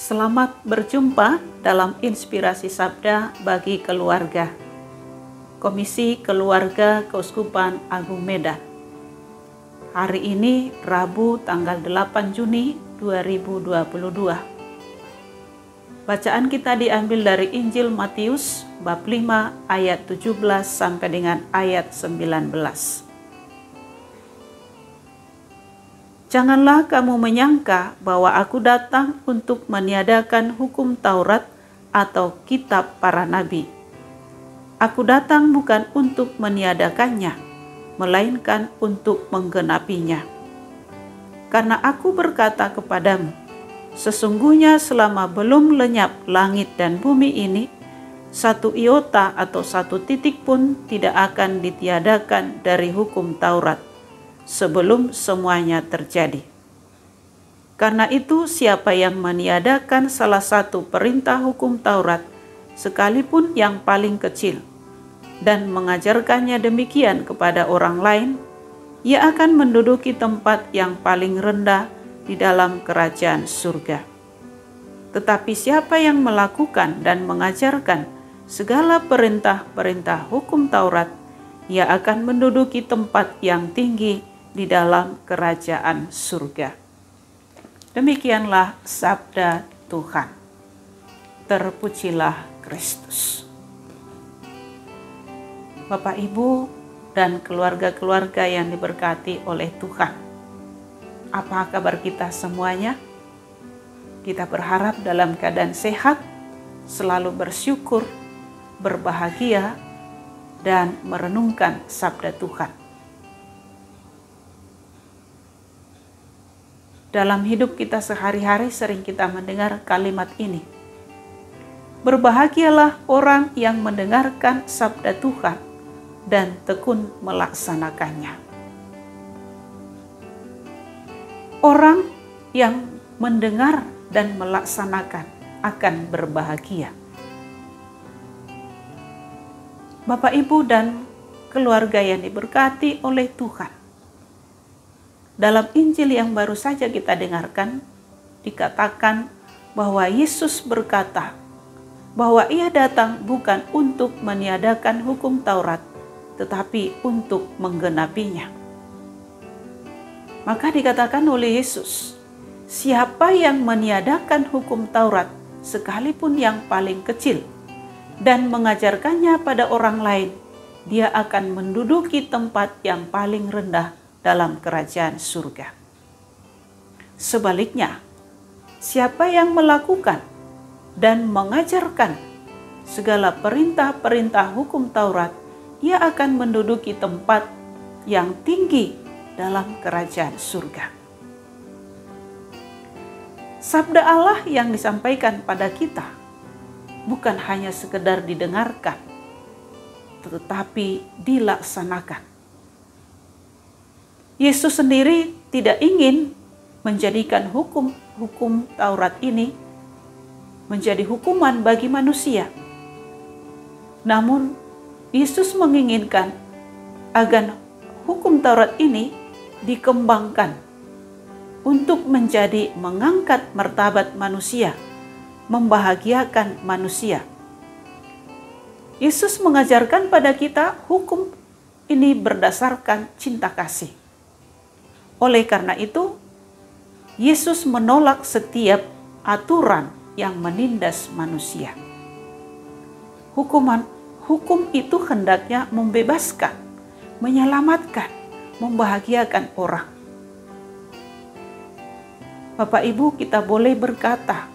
Selamat berjumpa dalam Inspirasi Sabda bagi Keluarga, Komisi Keluarga Keuskupan Agung Medan. Hari ini Rabu tanggal 8 Juni 2022. Bacaan kita diambil dari Injil Matius bab 5 ayat 17 sampai dengan ayat 19. Janganlah kamu menyangka bahwa aku datang untuk meniadakan hukum Taurat atau kitab para nabi. Aku datang bukan untuk meniadakannya, melainkan untuk menggenapinya. Karena aku berkata kepadamu, sesungguhnya selama belum lenyap langit dan bumi ini, satu iota atau satu titik pun tidak akan ditiadakan dari hukum Taurat sebelum semuanya terjadi. Karena itu, siapa yang meniadakan salah satu perintah hukum Taurat, sekalipun yang paling kecil, dan mengajarkannya demikian kepada orang lain, ia akan menduduki tempat yang paling rendah di dalam kerajaan surga. Tetapi siapa yang melakukan dan mengajarkan segala perintah-perintah hukum Taurat, ia akan menduduki tempat yang tinggi di dalam kerajaan surga. Demikianlah sabda Tuhan. Terpujilah Kristus. Bapak, Ibu, dan keluarga-keluarga yang diberkati oleh Tuhan. Apa kabar kita semuanya? Kita berharap dalam keadaan sehat, selalu bersyukur, berbahagia, dan merenungkan sabda Tuhan. Dalam hidup kita sehari-hari sering kita mendengar kalimat ini. Berbahagialah orang yang mendengarkan sabda Tuhan dan tekun melaksanakannya. Orang yang mendengar dan melaksanakan akan berbahagia. Bapak, Ibu, dan keluarga yang diberkati oleh Tuhan. Dalam Injil yang baru saja kita dengarkan, dikatakan bahwa Yesus berkata bahwa ia datang bukan untuk meniadakan hukum Taurat, tetapi untuk menggenapinya. Maka dikatakan oleh Yesus, siapa yang meniadakan hukum Taurat sekalipun yang paling kecil dan mengajarkannya pada orang lain, dia akan menduduki tempat yang paling rendah dalam kerajaan surga. Sebaliknya, siapa yang melakukan dan mengajarkan segala perintah-perintah hukum Taurat, ia akan menduduki tempat yang tinggi dalam kerajaan surga. Sabda Allah yang disampaikan pada kita bukan hanya sekedar didengarkan, tetapi dilaksanakan. Yesus sendiri tidak ingin menjadikan hukum Taurat ini menjadi hukuman bagi manusia. Namun, Yesus menginginkan agar hukum Taurat ini dikembangkan untuk menjadi mengangkat martabat manusia, membahagiakan manusia. Yesus mengajarkan pada kita hukum ini berdasarkan cinta kasih. Oleh karena itu, Yesus menolak setiap aturan yang menindas manusia. Hukum itu hendaknya membebaskan, menyelamatkan, membahagiakan orang. Bapak, Ibu, kita boleh berkata,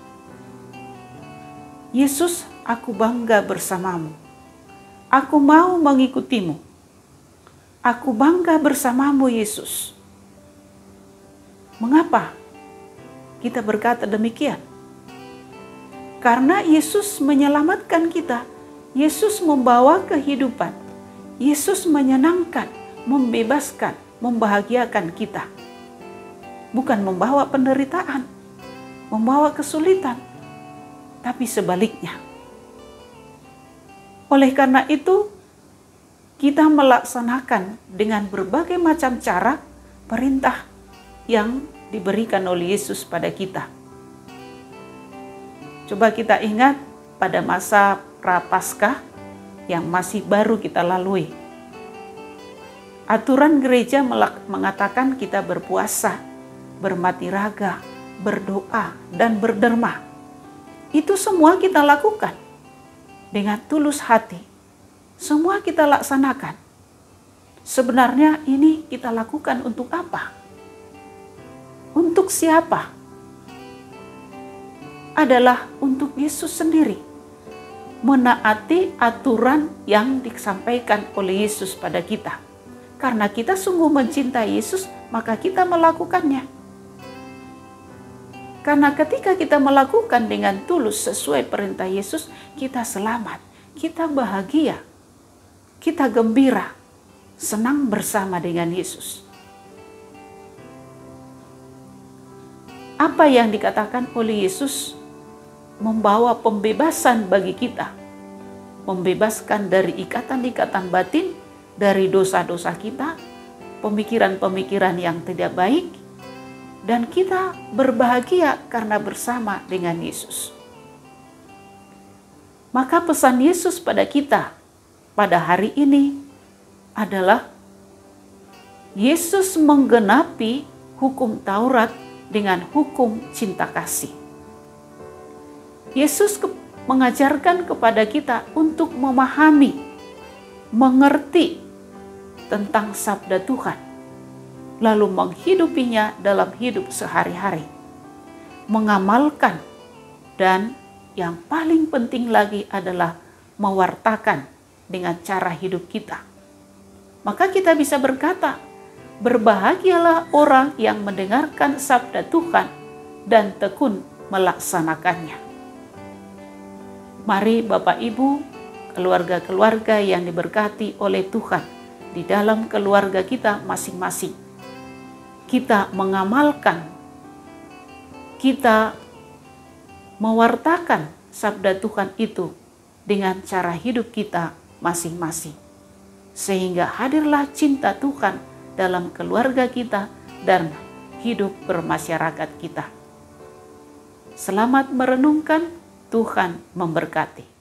Yesus, aku bangga bersamamu. Aku mau mengikutimu. Aku bangga bersamamu, Yesus. Mengapa kita berkata demikian? Karena Yesus menyelamatkan kita. Yesus membawa kehidupan. Yesus menyenangkan, membebaskan, membahagiakan kita. Bukan membawa penderitaan, membawa kesulitan, tapi sebaliknya. Oleh karena itu, kita melaksanakan dengan berbagai macam cara perintah yang diberikan oleh Yesus pada kita. Coba kita ingat pada masa Prapaskah yang masih baru kita lalui. Aturan gereja mengatakan kita berpuasa, bermati raga, berdoa, dan berderma. Itu semua kita lakukan dengan tulus hati. Semua kita laksanakan. Sebenarnya ini kita lakukan untuk apa? Untuk siapa? Adalah untuk Yesus sendiri. Menaati aturan yang disampaikan oleh Yesus pada kita. Karena kita sungguh mencintai Yesus, maka kita melakukannya. Karena ketika kita melakukan dengan tulus sesuai perintah Yesus, kita selamat, kita bahagia, kita gembira, senang bersama dengan Yesus. Apa yang dikatakan oleh Yesus membawa pembebasan bagi kita, membebaskan dari ikatan-ikatan batin, dari dosa-dosa kita, pemikiran-pemikiran yang tidak baik, dan kita berbahagia karena bersama dengan Yesus. Maka pesan Yesus pada kita pada hari ini adalah Yesus menggenapi hukum Taurat dengan hukum cinta kasih. Yesus mengajarkan kepada kita untuk memahami, mengerti tentang sabda Tuhan, lalu menghidupinya dalam hidup sehari-hari, mengamalkan, dan yang paling penting lagi adalah mewartakan dengan cara hidup kita. Maka kita bisa berkata, berbahagialah orang yang mendengarkan sabda Tuhan dan tekun melaksanakannya. Mari Bapak Ibu, keluarga-keluarga yang diberkati oleh Tuhan, di dalam keluarga kita masing-masing, kita mengamalkan, kita mewartakan sabda Tuhan itu dengan cara hidup kita masing-masing. Sehingga hadirlah cinta Tuhan dalam keluarga kita dan hidup bermasyarakat kita. Selamat merenungkan, Tuhan memberkati.